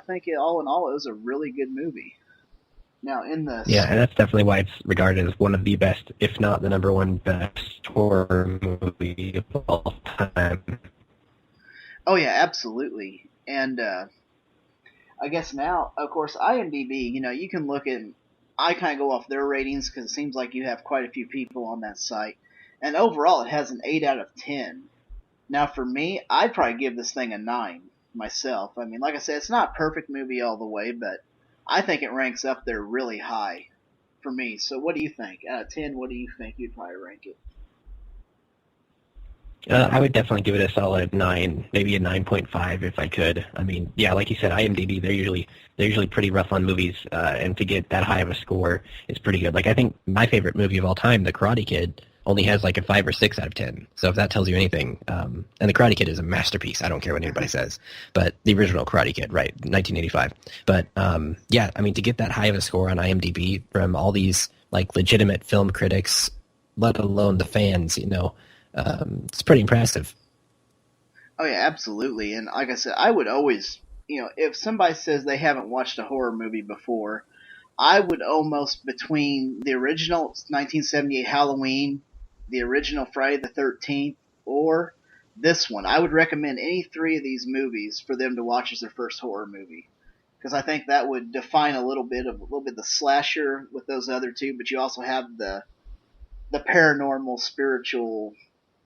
think all in all, it was a really good movie. Now, in the Yeah, and that's definitely why it's regarded as one of the best, if not the number one best horror movie of all time. oh yeah, absolutely. And I guess now, of course, IMDb. You can look at. I kind of go off their ratings because it seems like you have quite a few people on that site, and overall, it has an 8 out of 10. Now, for me, I'd probably give this thing a 9 myself. I mean, like I said, it's not a perfect movie all the way, but I think it ranks up there really high for me. So, what do you think? Out of 10, what do you think you'd probably rank it? I would definitely give it a solid 9, maybe a 9.5 if I could. I mean, yeah, like you said, IMDb, they're usually pretty rough on movies, and to get that high of a score is pretty good. Like, I think my favorite movie of all time, The Karate Kid, only has like a 5 or 6 out of 10. So if that tells you anything, and The Karate Kid is a masterpiece. I don't care what anybody says, but the original Karate Kid, right, 1985. But yeah, I mean, to get that high of a score on IMDb from all these like legitimate film critics, let alone the fans, it's pretty impressive. Oh, yeah, absolutely. And like I said, I would always, if somebody says they haven't watched a horror movie before, I would almost between the original 1978 Halloween, the original Friday the 13th, or this one, I would recommend any three of these movies for them to watch as their first horror movie. Because I think that would define a little bit the slasher with those other two, but you also have the paranormal, spiritual,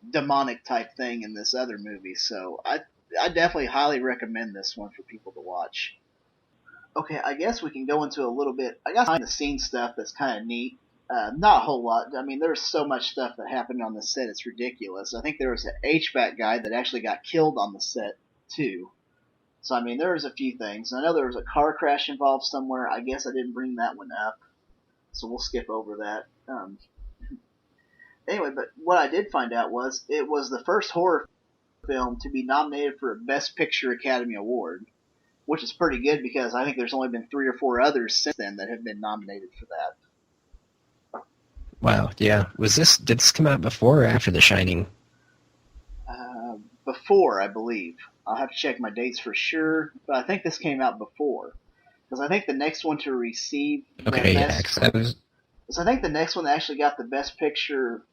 demonic type thing in this other movie. So I definitely highly recommend this one for people to watch. Okay, I guess we can go into a little bit, I guess, behind the scenes stuff that's kind of neat. Not a whole lot. I mean, there's so much stuff that happened on the set, it's ridiculous. I think there was an HVAC guy that actually got killed on the set, too. So, I mean, there was a few things. I know there was a car crash involved somewhere. I guess I didn't bring that one up, so we'll skip over that. Anyway, but what I did find out was it was the first horror film to be nominated for a Best Picture Academy Award, which is pretty good because I think there's only been 3 or 4 others since then that have been nominated for that. Wow, yeah. Did this come out before or after The Shining? Before, I believe. I'll have to check my dates for sure, but I think this came out before. Because I think the next one to receive the Okay, yeah, best... 'cause I was, So I think the next one that actually got the Best Picture,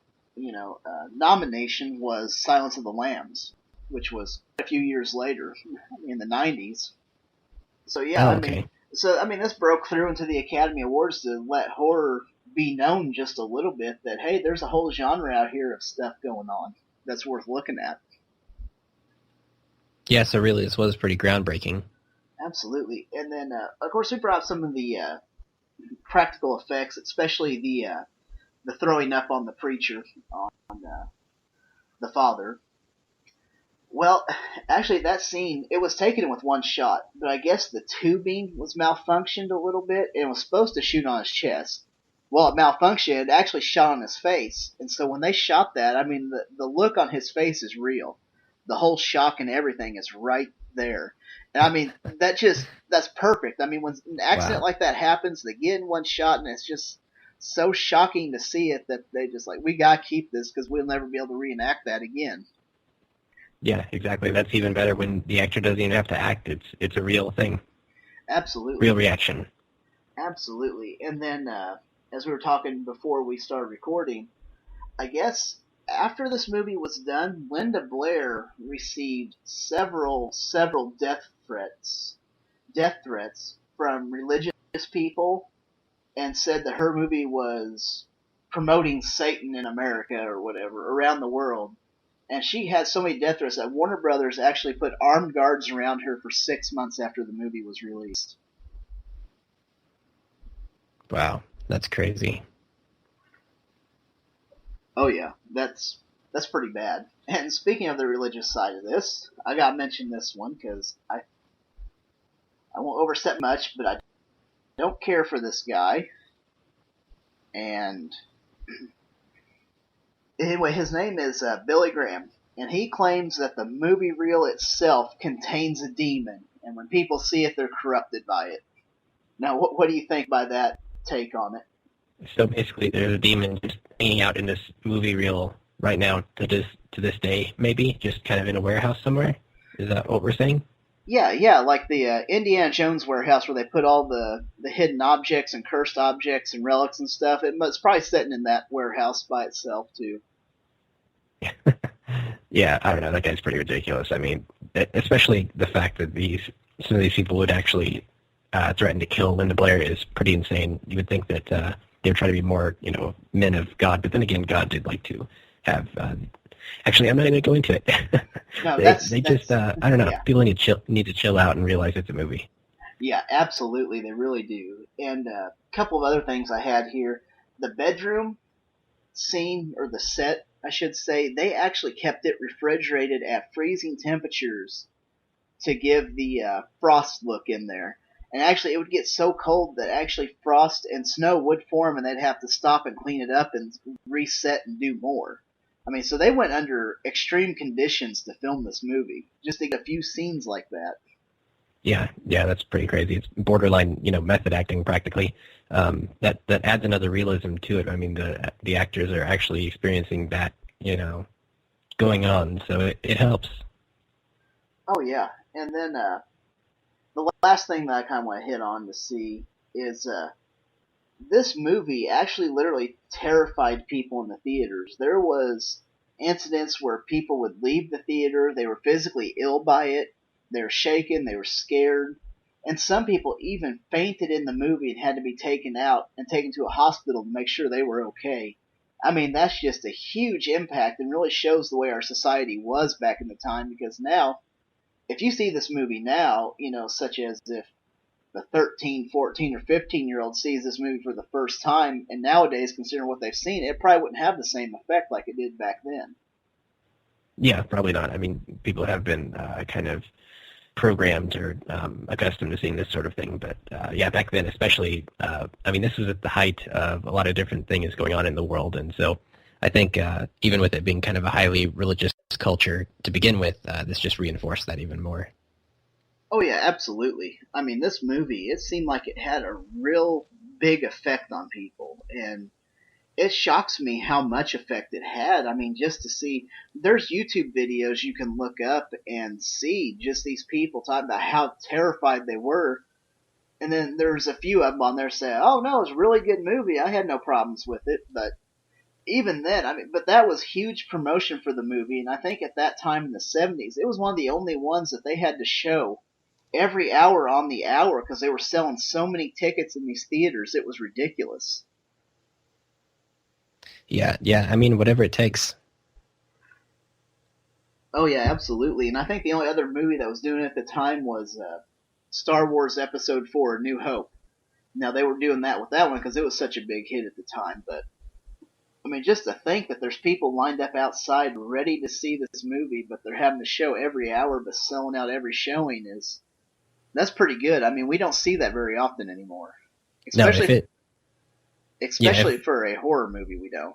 nomination was Silence of the Lambs, which was a few years later in the 90s. So yeah, oh, I mean, okay. this broke through into the Academy Awards to let horror be known just a little bit that hey, there's a whole genre out here of stuff going on that's worth looking at. Yeah, so really this was pretty groundbreaking. Absolutely, and then of course we brought some of the practical effects, especially the throwing up on the preacher on the father. Well, actually, that scene, it was taken with one shot, but I guess the tubing was malfunctioned a little bit, and it was supposed to shoot on his chest. Well, it malfunctioned, it actually shot on his face, and so when they shot that, I mean, the look on his face is real. The whole shock and everything is right there. And I mean, that's perfect. I mean, when an accident Wow. like that happens, they get in one shot, and it's just so shocking to see it that they just like, we gotta keep this because we'll never be able to reenact that again. Yeah, exactly. That's even better when the actor doesn't even have to act. It's a real thing, real Absolutely. reaction. Absolutely. And then, as we were talking before we started recording, I guess after this movie was done, Linda Blair received several death threats from religious people, and said that her movie was promoting Satan in America or whatever around the world. And she had so many death threats that Warner Brothers actually put armed guards around her for 6 months after the movie was released. Wow, that's crazy. Oh yeah, that's pretty bad. And speaking of the religious side of this, I gotta mention this one because I won't overstep much, but I don't care for this guy. And anyway, his name is Billy Graham, and he claims that the movie reel itself contains a demon, and when people see it, they're corrupted by it. Now, what do you think by that take on it? So basically, there's a demon just hanging out in this movie reel right now to this day, maybe just kind of in a warehouse somewhere. Is that what we're saying? Yeah, like the Indiana Jones warehouse where they put all the hidden objects and cursed objects and relics and stuff. It's probably sitting in that warehouse by itself too. Yeah, I don't know. That guy's pretty ridiculous. I mean, especially the fact that some of these people would actually threaten to kill Linda Blair is pretty insane. You would think that they would try to be more, men of God, but then again, God did like to have. Actually, I'm not going to go into it. No, they just, I don't know. yeah, People need to chill out and realize it's a movie. yeah, absolutely, they really do. And a couple of other things I had here: the bedroom scene or the set, I should say, they actually kept it refrigerated at freezing temperatures to give the frost look in there. And actually, it would get so cold that actually frost and snow would form, and they'd have to stop and clean it up and reset and do more. I mean, so they went under extreme conditions to film this movie, just to get a few scenes like that. Yeah, that's pretty crazy. It's borderline, method acting practically. That adds another realism to it. I mean, the actors are actually experiencing that, going on, so it helps. Oh yeah, and then the last thing that I kind of want to hit on to see is this movie actually literally terrified people in the theaters. There was incidents where people would leave the theater, they were physically ill by it, they were shaken, they were scared, and some people even fainted in the movie and had to be taken out and taken to a hospital to make sure they were okay. I mean, that's just a huge impact and really shows the way our society was back in the time, because now, if you see this movie now, such as if the 13, 14, or 15-year-old sees this movie for the first time, and nowadays, considering what they've seen, it probably wouldn't have the same effect like it did back then. Yeah, probably not. I mean, people have been kind of programmed or accustomed to seeing this sort of thing. But yeah, back then especially, I mean, this was at the height of a lot of different things going on in the world. And so I think even with it being kind of a highly religious culture to begin with, this just reinforced that even more. Oh yeah, absolutely. I mean, this movie, it seemed like it had a real big effect on people, and it shocks me how much effect it had. I mean, just to see, there's YouTube videos you can look up and see just these people talking about how terrified they were. And then there's a few of them on there saying, "Oh no, it's a really good movie. I had no problems with it." But even then, I mean, but that was huge promotion for the movie. And I think at that time in the 70s, it was one of the only ones that they had to show every hour on the hour because they were selling so many tickets in these theaters. It was ridiculous. Yeah. I mean, whatever it takes. Oh yeah, absolutely. And I think the only other movie that was doing it at the time was Star Wars Episode 4: New Hope. Now they were doing that with that one because it was such a big hit at the time. But I mean, just to think that there's people lined up outside ready to see this movie, but they're having to show every hour, but selling out every showing is that's pretty good. I mean, we don't see that very often anymore, No, if especially it, yeah, especially for a horror movie. We don't.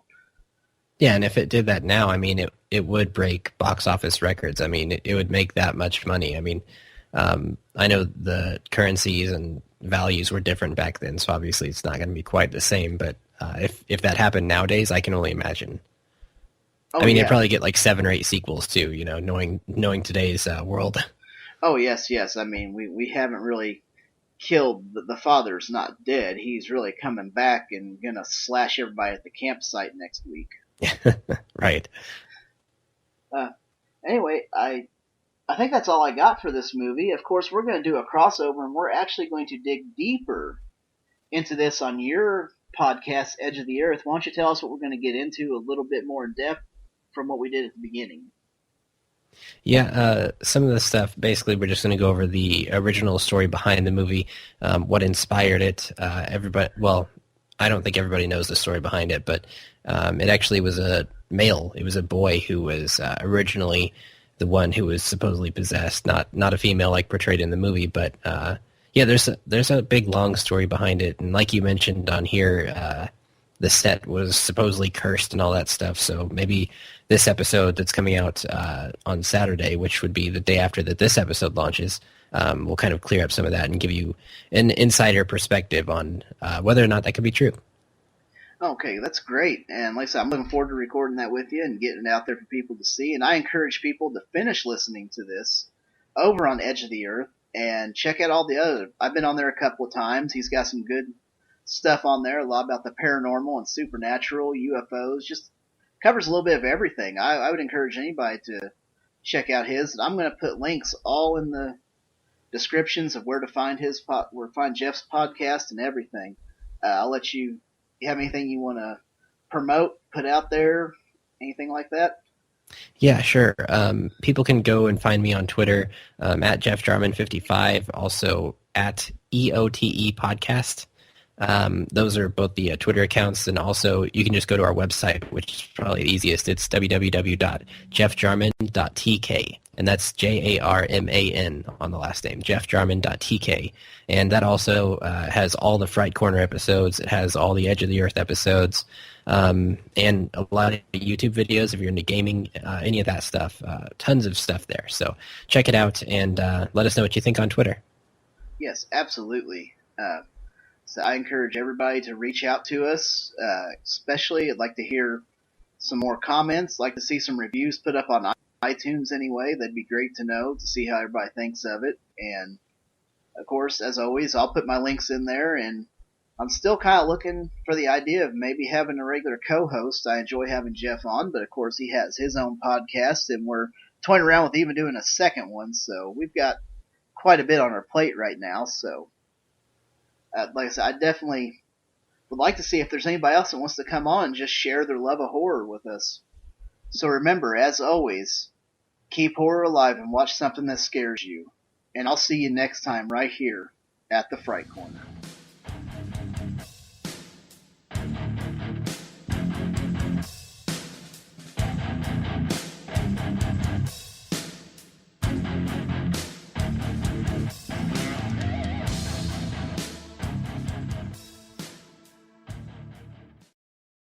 yeah, and if it did that now, I mean, it would break box office records. I mean, it would make that much money. I mean, I know the currencies and values were different back then, so obviously it's not going to be quite the same. But if that happened nowadays, I can only imagine. Oh I mean, you'd yeah. probably get like 7 or 8 sequels too. Knowing today's world. Oh yes, yes. I mean, we haven't really killed the father's not dead. He's really coming back and gonna slash everybody at the campsite next week. Right. Uh, anyway, I think that's all I got for this movie. Of course, we're going to do a crossover, and we're actually going to dig deeper into this on your podcast, Edge of the Earth. Why don't you tell us what we're going to get into a little bit more in depth from what we did at the beginning? Yeah, some of the stuff, basically, we're just going to go over the original story behind the movie, what inspired it. Well, I don't think everybody knows the story behind it, but it actually was a male. It was a boy who was originally the one who was supposedly possessed, not a female like portrayed in the movie. But yeah, there's a big long story behind it, and like you mentioned on here, the set was supposedly cursed and all that stuff. So maybe this episode that's coming out on Saturday, which would be the day after that this episode launches, will kind of clear up some of that and give you an insider perspective on whether or not that could be true. Okay, that's great. And like I said, I'm looking forward to recording that with you and getting it out there for people to see. And I encourage people to finish listening to this over on Edge of the Earth and check out all the other. I've been on there a couple of times. He's got some good stuff on there, a lot about the paranormal and supernatural, UFOs, just covers a little bit of everything. I would encourage anybody to check out his. And I'm going to put links all in the descriptions of where to find where to find Jeff's podcast and everything. I'll let you. You have anything you want to promote, put out there, anything like that? Yeah, sure. People can go and find me on Twitter at JeffJarman55, also at EOTE Podcast. Those are both the Twitter accounts, and also you can just go to our website, which is probably the easiest. It's www.jeffjarman.tk, and that's JARMAN on the last name, jeffjarman.tk. And that also has all the Fright Corner episodes. It has all the Edge of the Earth episodes, and a lot of YouTube videos if you're into gaming, any of that stuff. Tons of stuff there. So check it out and let us know what you think on Twitter. Yes, absolutely. So I encourage everybody to reach out to us, especially I'd like to hear some more comments, like to see some reviews put up on iTunes anyway. That'd be great to know, to see how everybody thinks of it. And, of course, as always, I'll put my links in there, and I'm still kind of looking for the idea of maybe having a regular co-host. I enjoy having Jeff on, but, of course, he has his own podcast, and we're toying around with even doing a second one, so we've got quite a bit on our plate right now, so... like I said, I definitely would like to see if there's anybody else that wants to come on and just share their love of horror with us. So remember, as always, keep horror alive and watch something that scares you. And I'll see you next time right here at the Fright Corner.